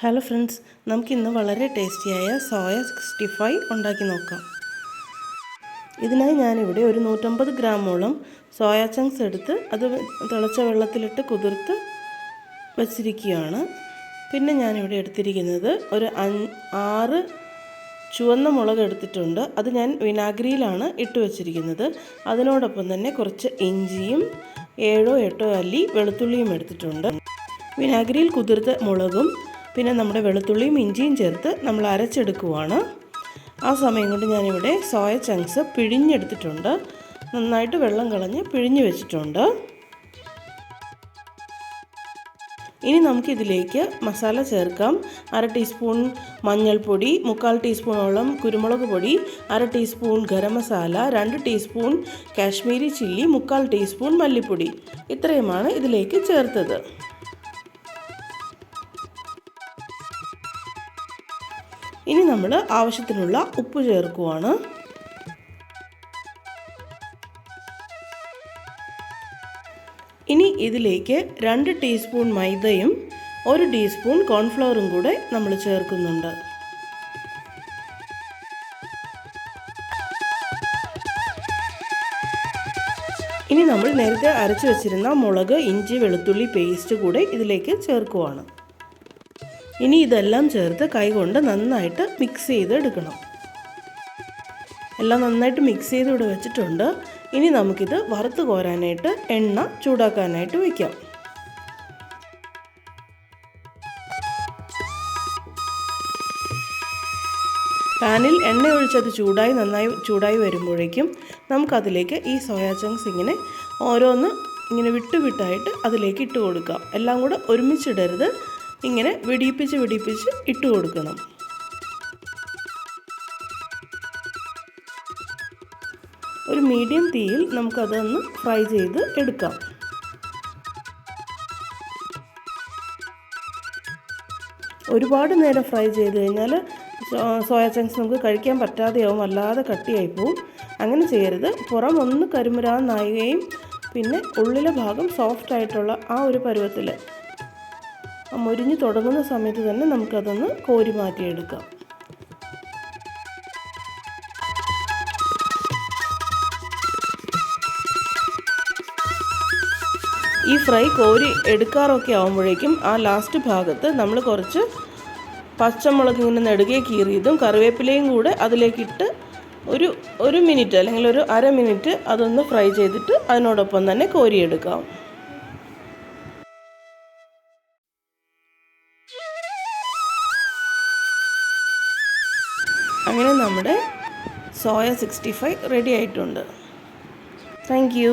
Hello friends, നമുക്കിന്ന് വളരെ ടേസ്റ്റിയായ soya 65 ഉണ്ടാക്കി നോക്കാം. ഇതിനായി ഞാനിവിടെ ഒരു 150 ഗ്രാമോളം സോയ ചങ്ക്സ് എടുത്ത് അത് തിളച്ച വെള്ളത്തിലിട്ട് കുതിർത്ത് വച്ചിരിക്കുകയാണ്. പിന്നെ ഞാനിവിടെ എടുത്തിരിക്കുന്നത് ഒരു 6 ചുവന്ന മുളക് എടുത്തിട്ടുണ്ട്. അത് ഞാൻ വിനാഗിരിയിലാണ് ഇട്ട് വച്ചിരിക്കുന്നത്. അതിനോടൊപ്പം തന്നെ കുറച്ച് ഇഞ്ചിയും 7-8 അല്ലി വെളുത്തുള്ളിയും എടുത്തിട്ടുണ്ട്. വിനാഗിരിയിൽ കുതിർത്ത മുളകും പിന്നെ നമ്മുടെ വെളുത്തുള്ളിയും ഇഞ്ചിയും ചേർത്ത് നമ്മൾ അരച്ചെടുക്കുവാണ്. ആ സമയം കൊണ്ട് ഞാനിവിടെ സോയ ചങ്ക്സ് പിഴിഞ്ഞെടുത്തിട്ടുണ്ട്. നന്നായിട്ട് വെള്ളം കളഞ്ഞ് പിഴിഞ്ഞ് വെച്ചിട്ടുണ്ട്. ഇനി നമുക്കിതിലേക്ക് മസാല ചേർക്കാം. 1/2 ടീസ്പൂൺ മഞ്ഞൾപ്പൊടി, 1/4 ടീസ്പൂണോളം കുരുമുളക് പൊടി, 1/2 teaspoon garam masala, 2 teaspoon Kashmiri chilli, 1/4 teaspoon മല്ലിപ്പൊടി. ഇത്രയുമാണ് ഇതിലേക്ക് ചേർത്തത്. ഇനി നമ്മൾ ആവശ്യത്തിനുള്ള ഉപ്പ് ചേർക്കുവാണ്. ഇനി ഇതിലേക്ക് 2 ടീസ്പൂൺ മൈദയും 1 ടീസ്പൂൺ കോൺഫ്ലവറും കൂടെ നമ്മൾ ചേർക്കുന്നുണ്ട്. ഇനി നമ്മൾ നേരത്തെ അരച്ചു വെച്ചിരുന്ന മുളക്, ഇഞ്ചി, വെളുത്തുള്ളി പേസ്റ്റ് കൂടെ ഇതിലേക്ക് ചേർക്കുവാണ്. ഇനി ഇതെല്ലാം ചേർത്ത് കൈകൊണ്ട് നന്നായിട്ട് മിക്സ് ചെയ്തെടുക്കണം. എല്ലാം നന്നായിട്ട് മിക്സ് ചെയ്ത് ഇവിടെ വെച്ചിട്ടുണ്ട്. ഇനി നമുക്കിത് വറുത്ത് കോരാനായിട്ട് എണ്ണ ചൂടാക്കാനായിട്ട് വയ്ക്കാം. പാനിൽ എണ്ണ ഒഴിച്ചത് നന്നായി ചൂടായി വരുമ്പോഴേക്കും നമുക്കതിലേക്ക് ഈ സോയ ചങ്ക്സ് ഇങ്ങനെ ഓരോന്ന് ഇങ്ങനെ വിട്ടായിട്ട് അതിലേക്ക് ഇട്ട് കൊടുക്കാം. എല്ലാം കൂടെ ഒരുമിച്ചിടരുത്, ഇങ്ങനെ വെടിയിപ്പിച്ച് ഇട്ട് കൊടുക്കണം. ഒരു മീഡിയം തീയിൽ നമുക്കതൊന്ന് ഫ്രൈ ചെയ്ത് എടുക്കാം. ഒരുപാട് നേരം ഫ്രൈ ചെയ്ത് കഴിഞ്ഞാൽ സോയ ചങ്ക്സ് നമുക്ക് കഴിക്കാൻ പറ്റാതെയാവും, വല്ലാതെ കട്ടിയായി പോവും. അങ്ങനെ ചെയ്യരുത്. പുറം ഒന്ന് കരിമുരാന്നായുകയും പിന്നെ ഉള്ളിലെ ഭാഗം സോഫ്റ്റ് ആയിട്ടുള്ള ആ ഒരു പരുവത്തിൽ മൊരിഞ്ഞ് തുടങ്ങുന്ന സമയത്ത് തന്നെ നമുക്കതൊന്ന് കോരി മാറ്റിയെടുക്കാം. ഈ ഫ്രൈ കോരി എടുക്കാറൊക്കെ ആകുമ്പോഴേക്കും ആ ലാസ്റ്റ് ഭാഗത്ത് നമ്മൾ കുറച്ച് പച്ചമുളക് ഇങ്ങനെ നെടുകെ കീറിയതും കറിവേപ്പിലയും കൂടെ അതിലേക്കിട്ട് ഒരു മിനിറ്റ് അല്ലെങ്കിൽ ഒരു അര മിനിറ്റ് അതൊന്ന് ഫ്രൈ ചെയ്തിട്ട് അതിനോടൊപ്പം തന്നെ കോരിയെടുക്കാം. അങ്ങനെ നമ്മുടെ സോയ 65 റെഡി ആയിട്ടുണ്ട്. Thank you.